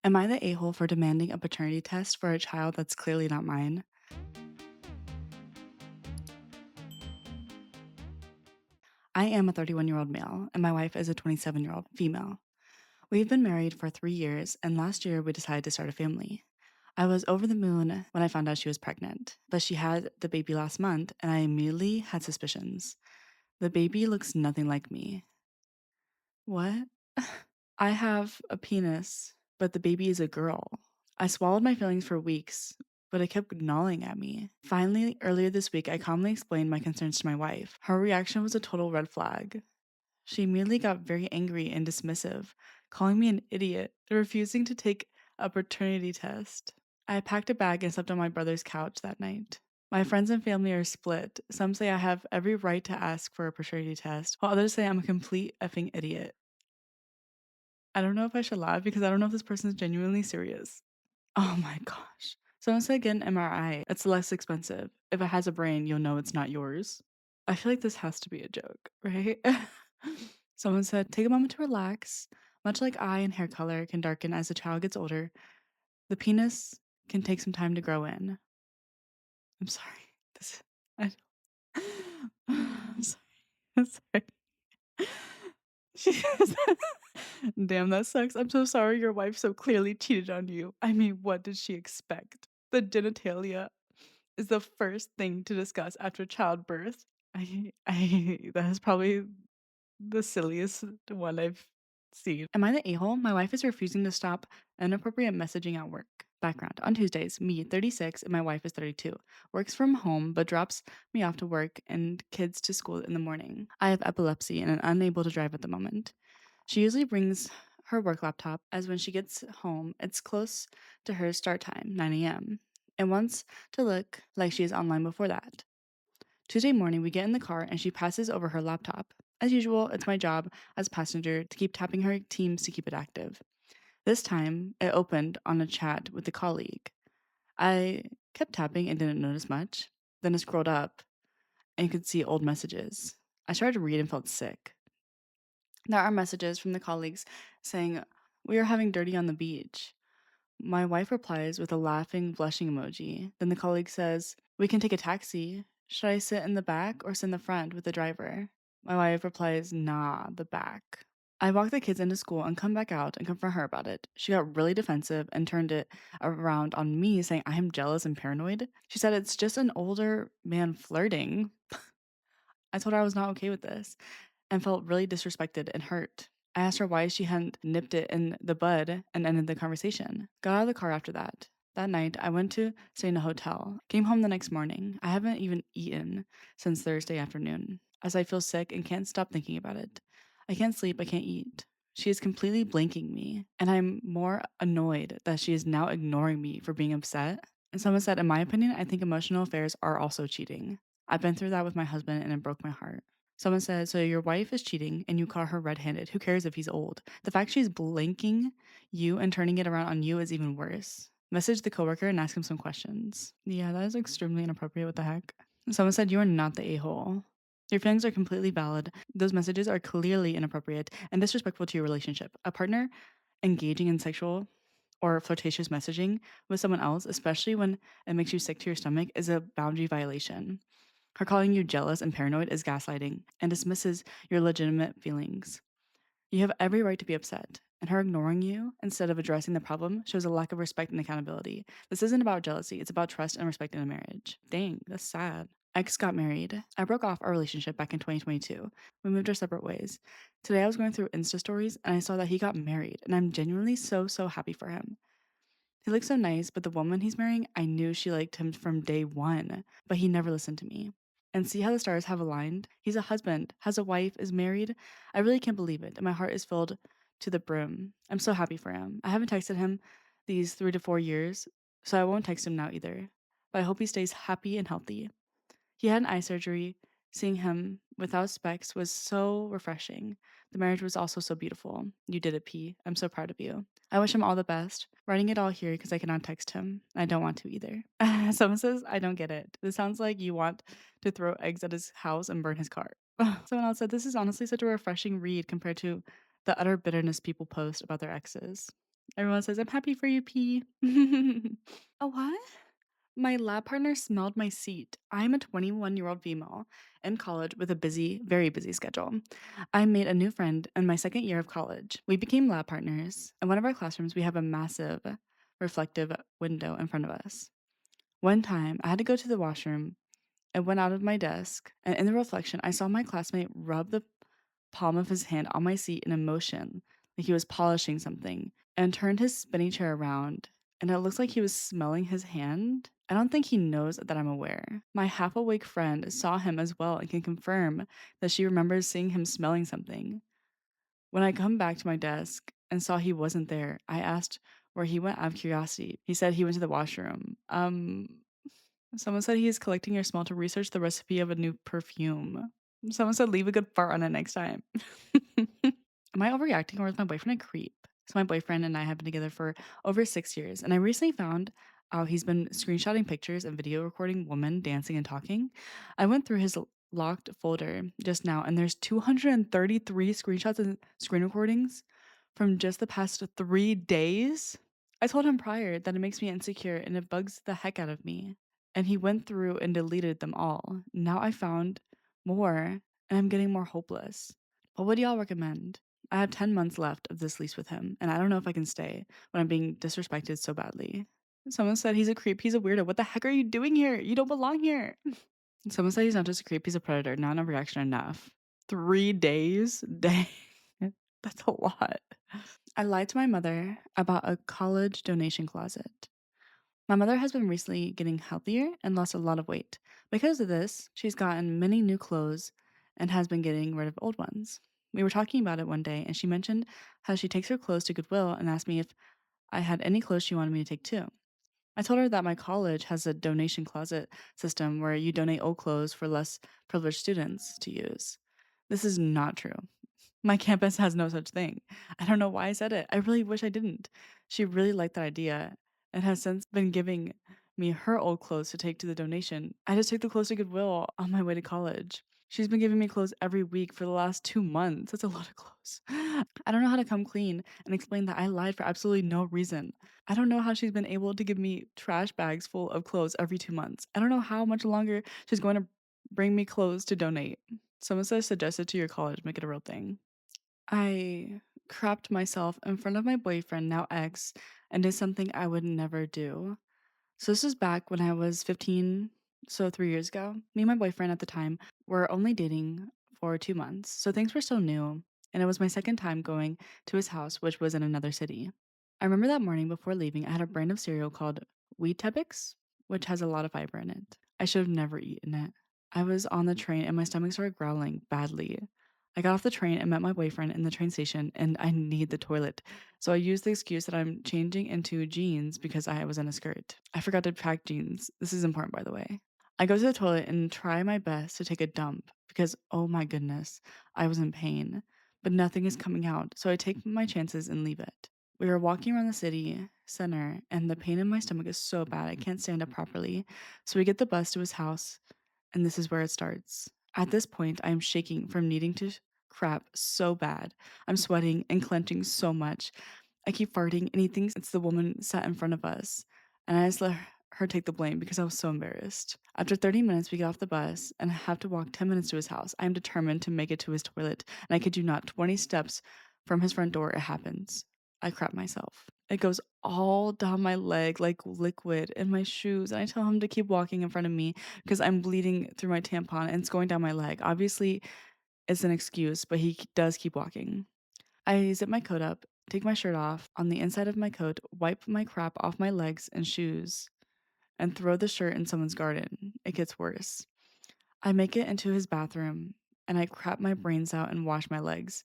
Am I the a-hole for demanding a paternity test for a child that's clearly not mine? I am a 31-year-old male, and my wife is a 27-year-old female. We've been married for 3 years, and last year we decided to start a family. I was over the moon when I found out she was pregnant, but she had the baby last month, and I immediately had suspicions. The baby looks nothing like me. What? I have a penis, but the baby is a girl. I swallowed my feelings for weeks, but it kept gnawing at me. Finally, earlier this week, I calmly explained my concerns to my wife. Her reaction was a total red flag. She immediately got very angry and dismissive, calling me an idiot and refusing to take a paternity test. I packed a bag and slept on my brother's couch that night. My friends and family are split. Some say I have every right to ask for a paternity test, while others say I'm a complete effing idiot. I don't know if I should laugh because I don't know if this person is genuinely serious. Oh my gosh. Someone said get an MRI. It's less expensive. If it has a brain, you'll know it's not yours. I feel like this has to be a joke, right? Someone said take a moment to relax. Much like eye and hair color can darken as the child gets older, the penis can take some time to grow in. I'm sorry. This I I'm sorry. I'm sorry. She Damn, that sucks. I'm so sorry your wife so clearly cheated on you. I mean, what did she expect? The genitalia is the first thing to discuss after childbirth. That is probably the silliest one I've seen. Am I the a-hole? My wife is refusing to stop inappropriate messaging at work. Background. On Tuesdays, me, 36, and my wife is 32, works from home but drops me off to work and kids to school in the morning. I have epilepsy and am unable to drive at the moment. She usually brings her work laptop as when she gets home, it's close to her start time, 9 a.m., and wants to look like she is online before that. Tuesday morning, we get in the car and she passes over her laptop. As usual, it's my job as passenger to keep tapping her Teams to keep it active. This time, it opened on a chat with a colleague. I kept tapping and didn't notice much. Then I scrolled up and could see old messages. I started to read and felt sick. There are messages from the colleagues saying, "We are having dirty on the beach." My wife replies with a laughing, blushing emoji. Then the colleague says, "We can take a taxi. Should I sit in the back or sit in the front with the driver?" My wife replies, "Nah, the back." I walk the kids into school and come back out and confront her about it. She got really defensive and turned it around on me, saying I am jealous and paranoid. She said it's just an older man flirting. I told her I was not okay with this and felt really disrespected and hurt. I asked her why she hadn't nipped it in the bud and ended the conversation. Got out of the car after that. That night, I went to stay in a hotel. Came home the next morning. I haven't even eaten since Thursday afternoon, as I feel sick and can't stop thinking about it. I can't sleep, I can't eat. She is completely blanking me, and I'm more annoyed that she is now ignoring me for being upset. And someone said, in my opinion, I think emotional affairs are also cheating. I've been through that with my husband and it broke my heart. Someone said, so your wife is cheating and you call her red handed. Who cares if he's old? The fact she's blinking you and turning it around on you is even worse. Message the coworker and ask him some questions. Yeah, that is extremely inappropriate. What the heck? Someone said, you are not the a hole. Your feelings are completely valid. Those messages are clearly inappropriate and disrespectful to your relationship. A partner engaging in sexual or flirtatious messaging with someone else, especially when it makes you sick to your stomach, is a boundary violation. Her calling you jealous and paranoid is gaslighting and dismisses your legitimate feelings. You have every right to be upset, and her ignoring you instead of addressing the problem shows a lack of respect and accountability. This isn't about jealousy, it's about trust and respect in a marriage. Dang, that's sad. Ex got married. I broke off our relationship back in 2022. We moved our separate ways. Today I was going through Insta stories and I saw that he got married, and I'm genuinely so happy for him. He looks so nice, but the woman he's marrying, I knew she liked him from day one, but he never listened to me. And see how the stars have aligned? He's a husband, has a wife, is married. I really can't believe it, and my heart is filled to the brim. I'm so happy for him. I haven't texted him these 3 to 4 years, so I won't text him now either. But I hope he stays happy and healthy. He had an eye surgery. Seeing him without specs was so refreshing. The marriage was also so beautiful. You did it, P. I'm so proud of you. I wish him all the best. Writing it all here because I cannot text him. I don't want to either. Someone says, I don't get it. This sounds like you want to throw eggs at his house and burn his car. Someone else said, this is honestly such a refreshing read compared to the utter bitterness people post about their exes. Everyone says, "I'm happy for you, P." A what? My lab partner smelled my seat. I'm a 21-year-old female in college with a busy, very busy schedule. I made a new friend in my second year of college. We became lab partners. In one of our classrooms, we have a massive reflective window in front of us. One time, I had to go to the washroom. I went out of my desk, and in the reflection, I saw my classmate rub the palm of his hand on my seat in a motion, like he was polishing something, and turned his spinny chair around. And it looks like he was smelling his hand. I don't think he knows that I'm aware. My half awake friend saw him as well and can confirm that she remembers seeing him smelling something. When I come back to my desk and saw he wasn't there, I asked where he went out of curiosity. He said he went to the washroom. Someone said he is collecting your smell to research the recipe of a new perfume. Someone said leave a good fart on it next time. Am I overreacting or is my boyfriend a creep? So my boyfriend and I have been together for over 6 years, and I recently found out he's been screenshotting pictures and video recording women dancing and talking. I went through his locked folder just now, and there's 233 screenshots and screen recordings from just the past 3 days. I told him prior that it makes me insecure and it bugs the heck out of me. And he went through and deleted them all. Now I found more and I'm getting more hopeless. What would y'all recommend? I have 10 months left of this lease with him, and I don't know if I can stay when I'm being disrespected so badly. Someone said he's a creep, he's a weirdo. What the heck are you doing here? You don't belong here. Someone said he's not just a creep, he's a predator. Not enough reaction enough. 3 days? Dang. That's a lot. I lied to my mother about a college donation closet. My mother has been recently getting healthier and lost a lot of weight. Because of this, she's gotten many new clothes and has been getting rid of old ones. We were talking about it one day, and she mentioned how she takes her clothes to Goodwill and asked me if I had any clothes she wanted me to take too. I told her that my college has a donation closet system where you donate old clothes for less privileged students to use. This is not true. My campus has no such thing. I don't know why I said it. I really wish I didn't. She really liked that idea and has since been giving me her old clothes to take to the donation. I just took the clothes to Goodwill on my way to college. She's been giving me clothes every week for the last 2 months. That's a lot of clothes. I don't know how to come clean and explain that I lied for absolutely no reason. I don't know how she's been able to give me trash bags full of clothes every 2 months. I don't know how much longer she's going to bring me clothes to donate. Someone says suggest it to your college, make it a real thing. I crapped myself in front of my boyfriend, now ex, and did something I would never do. So this was back when I was 15, so 3 years ago. Me and my boyfriend at the time were only dating for 2 months, so things were still new, and it was my second time going to his house, which was in another city. I remember that morning before leaving, I had a brand of cereal called Wheat Tebix, which has a lot of fiber in it. I should have never eaten it. I was on the train and my stomach started growling badly. I got off the train and met my boyfriend in the train station and I need the toilet. So I used the excuse that I'm changing into jeans because I was in a skirt. I forgot to pack jeans. This is important, by the way. I go to the toilet and try my best to take a dump because, oh my goodness, I was in pain. But nothing is coming out, so I take my chances and leave it. We were walking around the city center, and the pain in my stomach is so bad I can't stand up properly. So we get the bus to his house, and this is where it starts. At this point, I am shaking from needing to crap so bad. I'm sweating and clenching so much. I keep farting, and he thinks it's the woman sat in front of us. And I just let her take the blame because I was so embarrassed. After 30 minutes, we get off the bus and have to walk 10 minutes to his house. I am determined to make it to his toilet, and I kid you not, 20 steps from his front door, it happens. I crap myself. It goes all down my leg like liquid in my shoes, and I tell him to keep walking in front of me because I'm bleeding through my tampon and it's going down my leg. Obviously, it's an excuse, but he does keep walking. I zip my coat up, take my shirt off on the inside of my coat, wipe my crap off my legs and shoes, and throw the shirt in someone's garden. It gets worse. I make it into his bathroom and I crap my brains out and wash my legs.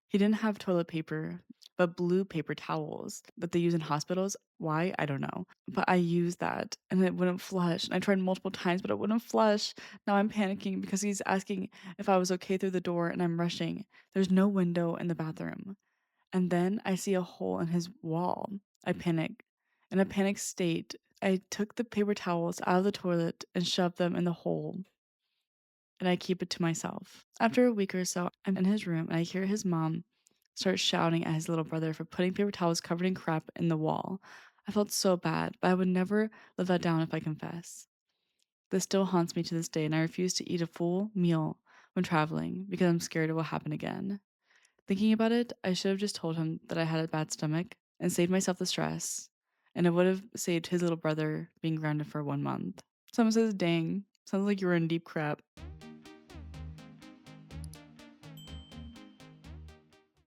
He didn't have toilet paper, but blue paper towels that they use in hospitals. Why? I don't know. But I used that and it wouldn't flush. And I tried multiple times, but it wouldn't flush. Now I'm panicking because he's asking if I was okay through the door and I'm rushing. There's no window in the bathroom. And then I see a hole in his wall. I panic. In a panic state, I took the paper towels out of the toilet and shoved them in the hole, and I keep it to myself. After a week or so, I'm in his room and I hear his mom start shouting at his little brother for putting paper towels covered in crap in the wall. I felt so bad, but I would never live that down if I confess. This still haunts me to this day, and I refuse to eat a full meal when traveling because I'm scared it will happen again. Thinking about it, I should have just told him that I had a bad stomach and saved myself the stress, and it would have saved his little brother being grounded for 1 month. Someone says, dang, sounds like you were in deep crap.